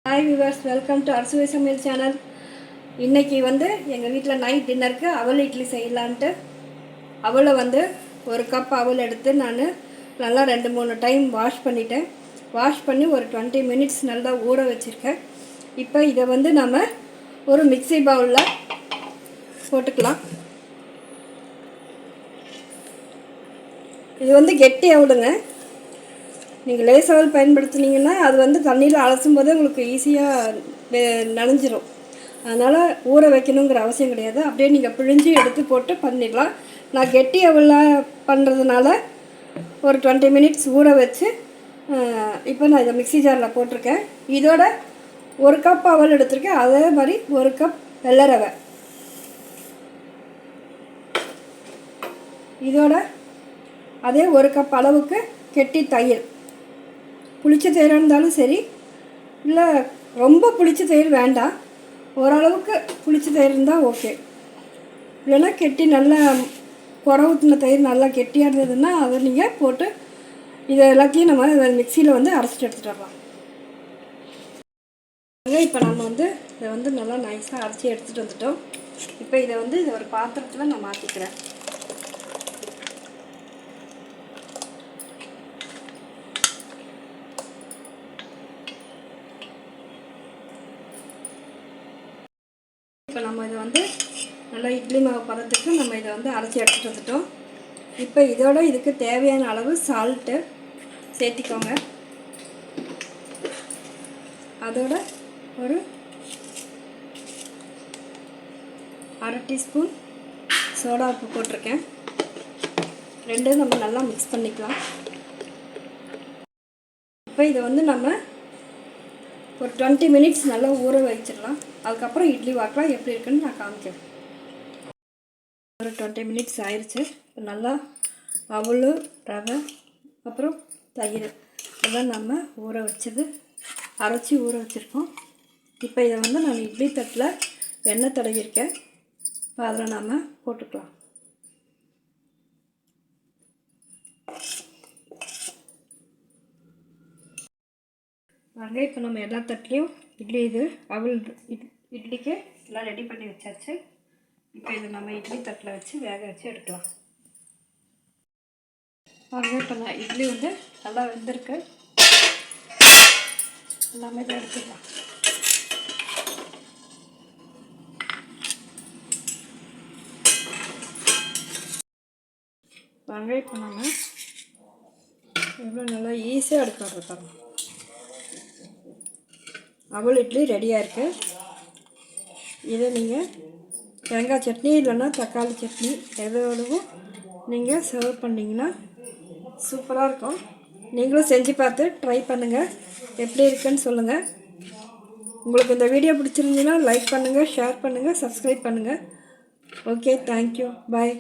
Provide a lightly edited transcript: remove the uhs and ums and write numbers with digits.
Hi viewers, welcome to அரசுவை சமையல் channel. இன்றைக்கி எங்கள் வீட்டில் நைட் டின்னருக்கு அவல் இட்லி செய்யலான்ட்டு அவலை ஒரு கப் அவல் எடுத்து நான் நல்லா 2-3 டைம் வாஷ் பண்ணிட்டேன். வாஷ் பண்ணி ஒரு 20 மினிட்ஸ் நல்லா ஊற வச்சுருக்கேன். இப்போ இதை நம்ம ஒரு மிக்ஸி பவுலில் போட்டுக்கலாம். இது கெட்டி அவலுங்க. நீங்கள் லேஸ் அவல் பயன்படுத்தினீங்கன்னா அது தண்ணியில் அலசும் போதே உங்களுக்கு ஈஸியாக நனைஞ்சிரும். அதனால் ஊற வைக்கணுங்கிற அவசியம் கிடையாது. அப்படியே நீங்கள் பிழிஞ்சு எடுத்து போட்டு பண்ணிடலாம். நான் கெட்டி அவலாக பண்ணுறதுனால ஒரு 20 மினிட்ஸ் ஊற வச்சு இப்போ நான் இதை மிக்ஸி ஜாரில் போட்டிருக்கேன். இதோட ஒரு கப் அவல் எடுத்திருக்கேன். அதே மாதிரி ஒரு கப் வெள்ளை ரவை, இதோட அதே ஒரு கப் அளவுக்கு கெட்டி தயிர். புளிச்ச தயிராக இருந்தாலும் சரி, இல்லை ரொம்ப புளிச்ச தயிர் வேண்டாம், ஓரளவுக்கு புளிச்ச தயிர் இருந்தால் ஓகே. இல்லைன்னா கெட்டி நல்லா ஊற்றின தயிர் நல்லா கெட்டியாக இருந்ததுன்னா அதை நீங்கள் போட்டு இதை எல்லாத்தையும் நம்ம மிக்சியில் அரைச்சிட்டு எடுத்துகிட்டு வரலாம். இப்போ நம்ம இதை நல்லா நைஸாக அரைச்சி எடுத்துகிட்டு வந்துட்டோம். இப்போ இதை ஒரு பாத்திரத்தில் நான் மாற்றிக்கிறேன். இப்போ நம்ம இதை நல்லா இட்லி மாவு பதத்துக்கு நம்ம இதை அரைச்சி எடுத்துகிட்டு வந்துட்டோம். இப்போ இதுக்கு தேவையான அளவு சால்ட்டு சேர்த்திக்கோங்க. அதோட ஒரு 1/2 டீஸ்பூன் சோடா உப்பு போட்டிருக்கேன். ரெண்டும் நம்ம நல்லா மிக்ஸ் பண்ணிக்கலாம். இப்போ இதை நம்ம ஒரு 20 மினிட்ஸ் நல்லா ஊற வச்சிடலாம். அதுக்கப்புறம் இட்லி வாக்கலாம் எப்படி இருக்குன்னு நான் காமிக்கிறேன். ஒரு 20 மினிட்ஸ் ஆயிடுச்சு. இப்போ நல்லா அவல், ரவை, அப்புறம் தயிர் இதெல்லாம் நம்ம ஊற வச்சது அரைச்சி ஊற வச்சுருக்கோம். இப்போ இதை நான் இட்லி தட்டில் எண்ணெய் தடவிருக்கேன். இப்போ அதில் நாம் போட்டுக்கலாம். வாங்க, இப்போ நம்ம எல்லா தட்டுலேயும் இட்லி அவல் இட்லிக்கு எல்லாம் ரெடி பண்ணி வச்சாச்சு. இப்போ இதை நம்ம இட்லி தட்டில் வச்சு வேக வச்சு எடுக்கலாம். வாங்க, இப்போ நான் இட்லி நல்லா வெந்திருக்கு. எல்லாமே இதை எடுத்துக்கலாம். வாங்க, இப்போ நம்ம எவ்வளோ நல்லா ஈஸியாக எடுக்கலாம். அவல் இட்லி ரெடியாக இருக்குது. இதை நீங்கள் தேங்காய் சட்னி இல்லைன்னா தக்காளி சட்னி எதோடவும் நீங்கள் சர்வ் பண்ணிங்கன்னா சூப்பராக இருக்கும். நீங்களும் செஞ்சு பார்த்து ட்ரை பண்ணுங்கள். எப்படி இருக்குன்னு சொல்லுங்கள். உங்களுக்கு இந்த வீடியோ பிடிச்சிருந்துச்சுன்னா லைக் பண்ணுங்கள், ஷேர் பண்ணுங்கள், சப்ஸ்கிரைப் பண்ணுங்கள். ஓகே, தேங்க்யூ, பாய்.